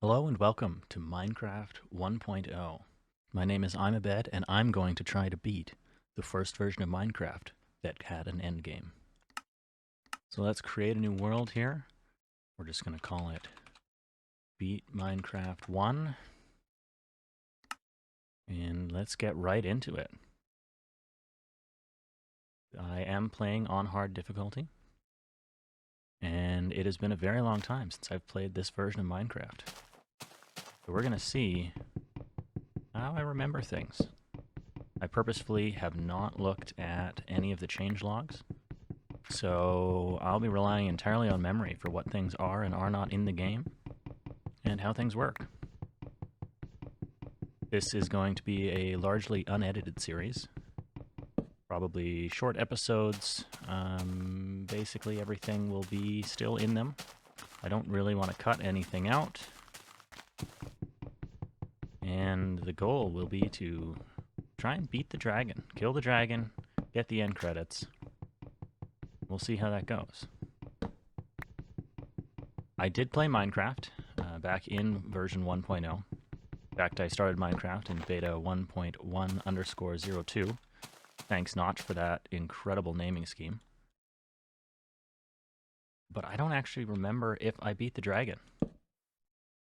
Hello and welcome to Minecraft 1.0. My name is Immabed and I'm going to try to beat the first version of Minecraft that had an endgame. So let's create a new world here. We're just going to call it Beat Minecraft 1. And let's get right into it. I am playing on hard difficulty. And it has been a very long time since I've played this version of Minecraft. So we're going to see how I remember things. I purposefully have not looked at any of the changelogs, so I'll be relying entirely on memory for what things are and are not in the game, and how things work. This is going to be a largely unedited series, probably short episodes. Basically everything will be still in them. I don't really want to cut anything out. And the goal will be to try and beat the dragon, kill the dragon, get the end credits. We'll see how that goes. I did play Minecraft back in version 1.0. In fact, I started Minecraft in beta 1.1_02. Thanks, Notch, for that incredible naming scheme. But I don't actually remember if I beat the dragon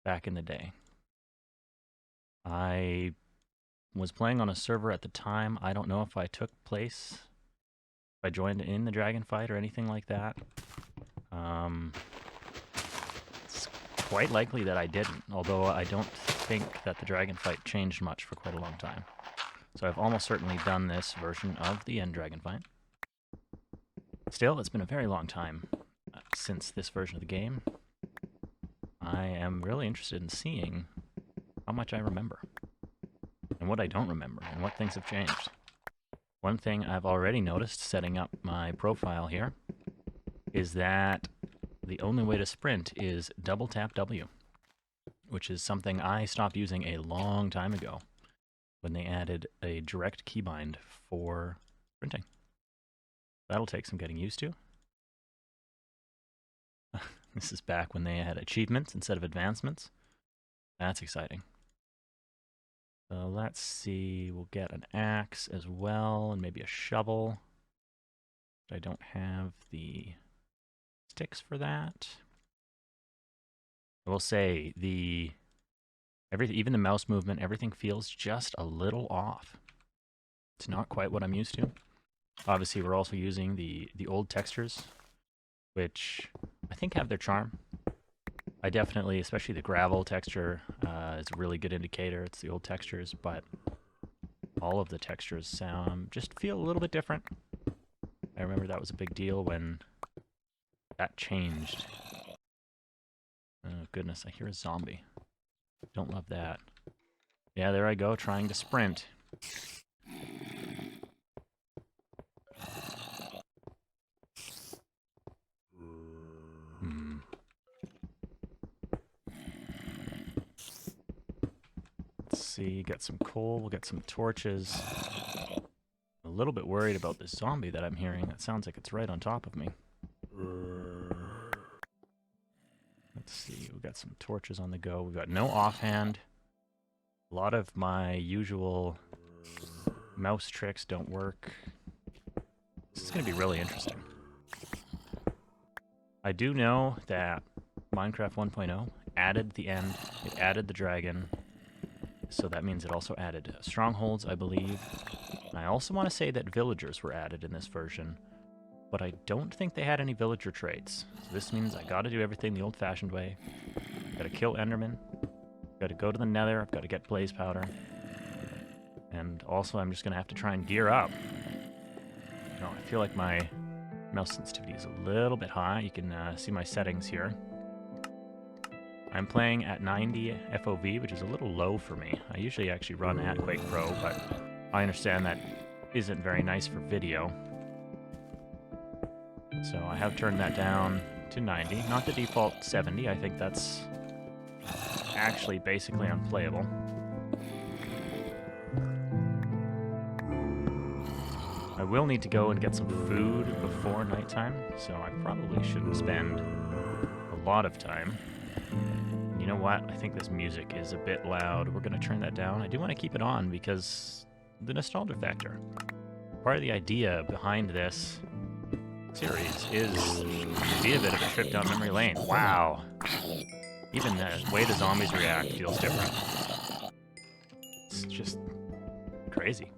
back in the day. I was playing on a server at the time. I don't know if I took place, if I joined in the dragon fight or anything like that. It's quite likely that I didn't, although I don't think that the dragon fight changed much for quite a long time. So I've almost certainly done this version of the end dragon fight. Still, it's been a very long time since this version of the game. I am really interested in seeing how much I remember, and what I don't remember, and what things have changed. One thing I've already noticed setting up my profile here is that the only way to sprint is double tap W, which is something I stopped using a long time ago when they added a direct keybind for sprinting. That'll take some getting used to. This is back when they had achievements instead of advancements. That's exciting. So let's see, we'll get an axe as well, and maybe a shovel. I don't have the sticks for that. I will say, even the mouse movement, everything feels just a little off. It's not quite what I'm used to. Obviously, we're also using the old textures, which I think have their charm. I definitely, especially the gravel texture, is a really good indicator. It's the old textures, but all of the textures just feel a little bit different. I remember that was a big deal when that changed. Oh goodness, I hear a zombie. Don't love that. Yeah, there I go, trying to sprint. See, get some coal, we'll get some torches. I'm a little bit worried about this zombie that I'm hearing. That sounds like it's right on top of me. Let's see, we've got some torches on the go. We've got no offhand. A lot of my usual mouse tricks don't work. This is going to be really interesting. I do know that Minecraft 1.0 added the end, it added the dragon. So that means it also added strongholds, I believe. I also want to say that villagers were added in this version, but I don't think they had any villager traits. So this means I gotta do everything the old-fashioned way. Gotta kill Enderman. Gotta go to the nether. I've gotta get blaze powder. And also I'm just gonna have to try and gear up. You know, I feel like my mouse sensitivity is a little bit high. You can see my settings here. I'm playing at 90 FOV, which is a little low for me. I usually actually run at Quake Pro, but I understand that isn't very nice for video. So I have turned that down to 90, not the default 70. I think that's actually basically unplayable. I will need to go and get some food before nighttime, so I probably shouldn't spend a lot of time. You know what? I think this music is a bit loud. We're going to turn that down. I do want to keep it on because the nostalgia factor. Part of the idea behind this series is to be a bit of a trip down memory lane. Wow. Even the way the zombies react feels different. It's just crazy.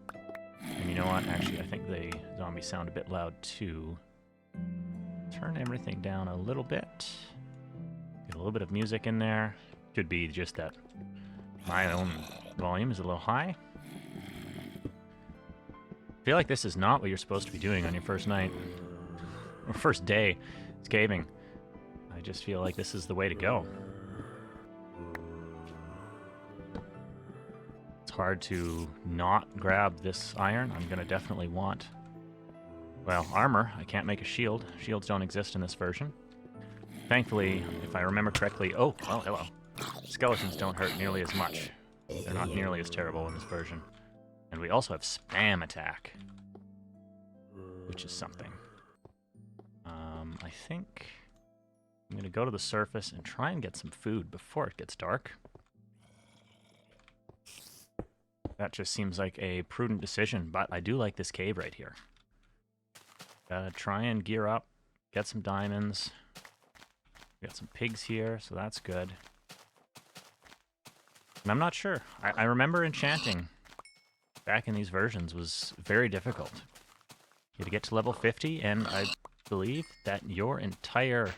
And you know what? Actually, I think the zombies sound a bit loud too. Turn everything down a little bit. Get a little bit of music in there. Could be just that my own volume is a little high. I feel like this is not what you're supposed to be doing on your first night. Or first day. It's caving. I just feel like this is the way to go. It's hard to not grab this iron. I'm going to definitely want, well, armor. I can't make a shield. Shields don't exist in this version. Thankfully, if I remember correctly... Oh, well, hello. Skeletons don't hurt nearly as much. They're not nearly as terrible in this version. And we also have spam attack, which is something. I think I'm going to go to the surface and try and get some food before it gets dark. That just seems like a prudent decision, but I do like this cave right here. Gotta try and gear up, get some diamonds. We got some pigs here, so that's good. And I'm not sure. I remember enchanting back in these versions was very difficult. You had to get to level 50, and I believe that your entire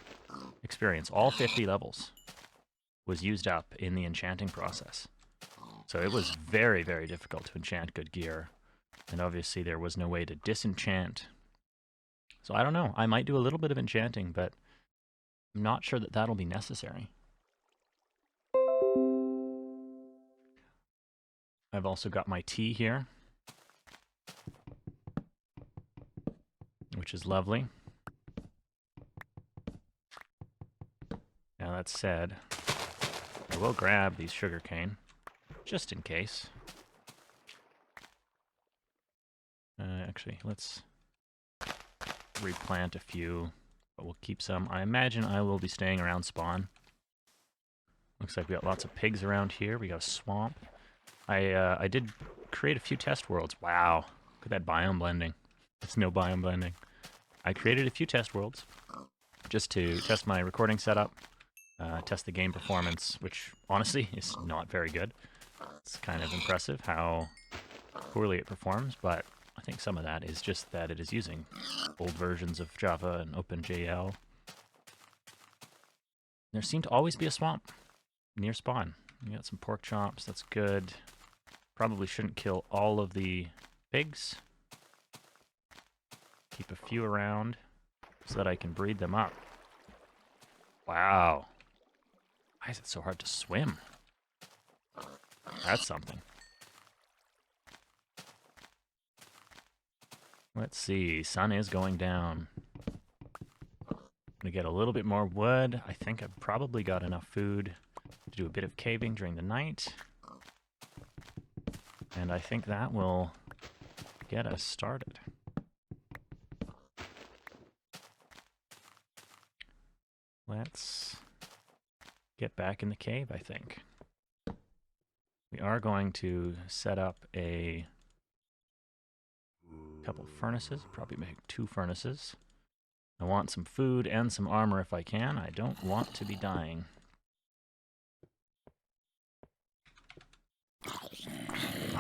experience, all 50 levels, was used up in the enchanting process. So it was very, very difficult to enchant good gear. And obviously there was no way to disenchant. So I don't know. I might do a little bit of enchanting, but I'm not sure that that'll be necessary. I've also got my tea here, which is lovely. Now that said, I will grab these sugarcane, just in case. Actually, let's replant a few, but we'll keep some. I imagine I will be staying around spawn. Looks like we got lots of pigs around here. We got a swamp. I did create a few test worlds. Wow, look at that biome blending. It's no biome blending. I created a few test worlds just to test my recording setup, test the game performance, which honestly is not very good. It's kind of impressive how poorly it performs, but I think some of that is just that it is using old versions of Java and OpenGL. There seemed to always be a swamp near spawn. We got some pork chops, that's good. Probably shouldn't kill all of the pigs. Keep a few around so that I can breed them up. Wow. Why is it so hard to swim? That's something. Let's see, sun is going down. I'm gonna get a little bit more wood. I think I've probably got enough food to do a bit of caving during the night. And I think that will get us started. Let's get back in the cave, I think. We are going to set up a couple furnaces, probably make 2 furnaces. I want some food and some armor if I can. I don't want to be dying.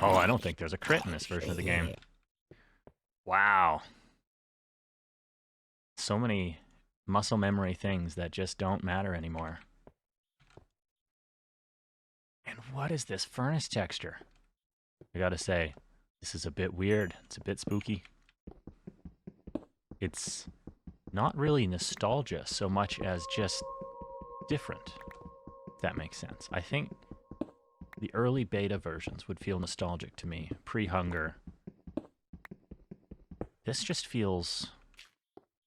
Oh, I don't think there's a crit in this version of the game. Wow. So many muscle memory things that just don't matter anymore. And what is this furnace texture? I gotta say, this is a bit weird. It's a bit spooky. It's not really nostalgia so much as just different, if that makes sense. I think the early beta versions would feel nostalgic to me, pre-hunger. This just feels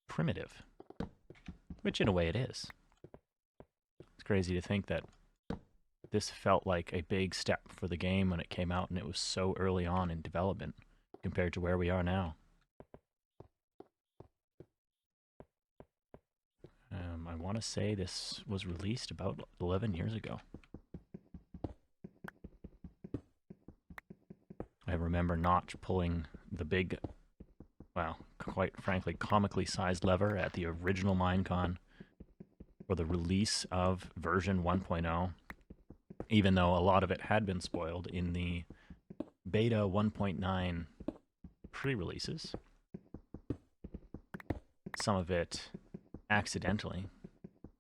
primitive, which in a way it is. It's crazy to think that this felt like a big step for the game when it came out, and it was so early on in development compared to where we are now. I want to say this was released about 11 years ago. I remember not pulling the big, well, quite frankly, comically sized lever at the original Minecon for the release of version 1.0, even though a lot of it had been spoiled in the beta 1.9 pre-releases. Some of it accidentally.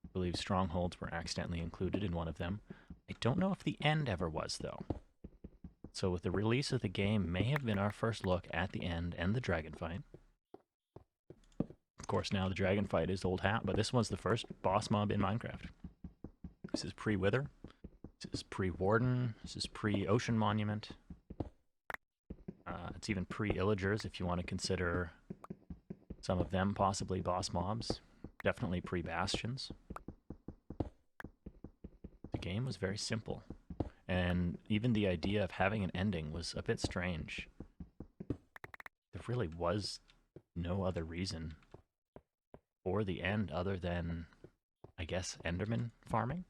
I believe strongholds were accidentally included in one of them. I don't know if the end ever was, though. So with the release of the game may have been our first look at the end and the dragon fight. Of course, now the dragon fight is old hat, but this was the first boss mob in Minecraft. This is pre-Wither. This is pre-Warden. This is pre-Ocean Monument. It's even pre-Illagers if you want to consider some of them possibly boss mobs. Definitely pre-Bastions. The game was very simple. And even the idea of having an ending was a bit strange. There really was no other reason for the end other than, I guess, Enderman farming?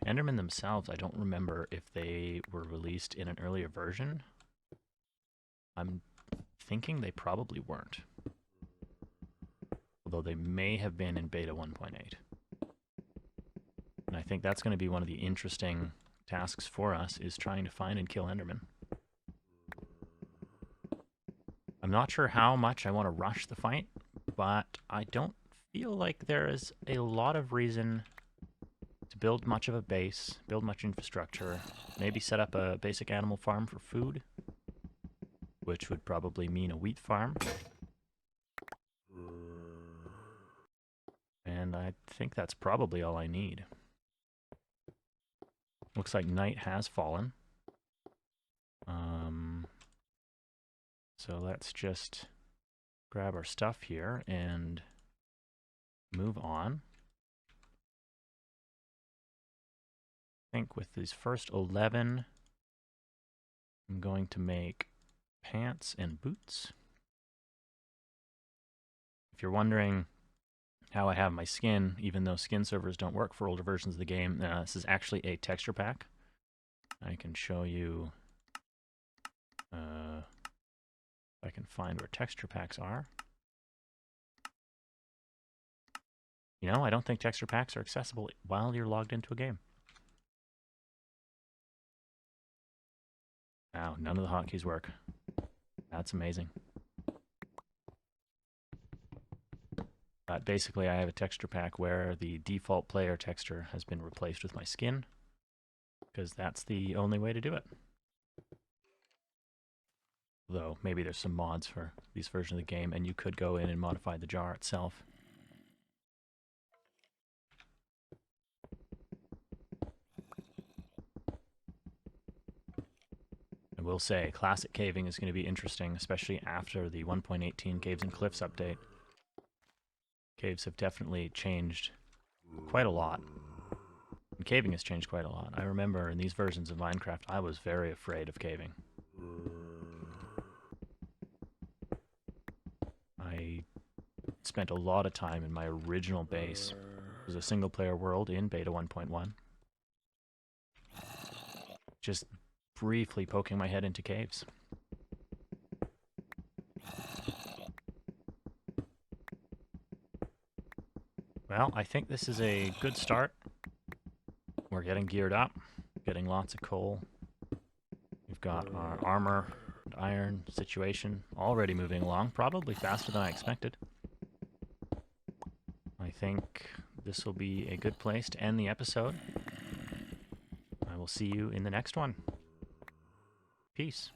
Enderman themselves, I don't remember if they were released in an earlier version. I'm thinking they probably weren't. Although they may have been in beta 1.8. And I think that's going to be one of the interesting tasks for us, is trying to find and kill Enderman. I'm not sure how much I want to rush the fight, but I don't feel like there is a lot of reason to build much of a base, build much infrastructure, maybe set up a basic animal farm for food, which would probably mean a wheat farm. And I think that's probably all I need. Looks like night has fallen. So let's just grab our stuff here and move on. I think with these first 11, I'm going to make pants and boots. If you're wondering how I have my skin, even though skin servers don't work for older versions of the game, this is actually a texture pack. I can show you if I can find where texture packs are. You know, I don't think texture packs are accessible while you're logged into a game. Wow, none of the hotkeys work. That's amazing. But basically, I have a texture pack where the default player texture has been replaced with my skin, because that's the only way to do it. Though, maybe there's some mods for these versions of the game, and you could go in and modify the jar itself. I will say, classic caving is going to be interesting, especially after the 1.18 Caves and Cliffs update. Caves have definitely changed quite a lot. And caving has changed quite a lot. I remember in these versions of Minecraft, I was very afraid of caving. I spent a lot of time in my original base. It was a single-player world in beta 1.1. Just briefly poking my head into caves. Well, I think this is a good start. We're getting geared up, getting lots of coal. We've got our armor and iron situation already moving along, probably faster than I expected. I think this will be a good place to end the episode. I will see you in the next one. Peace.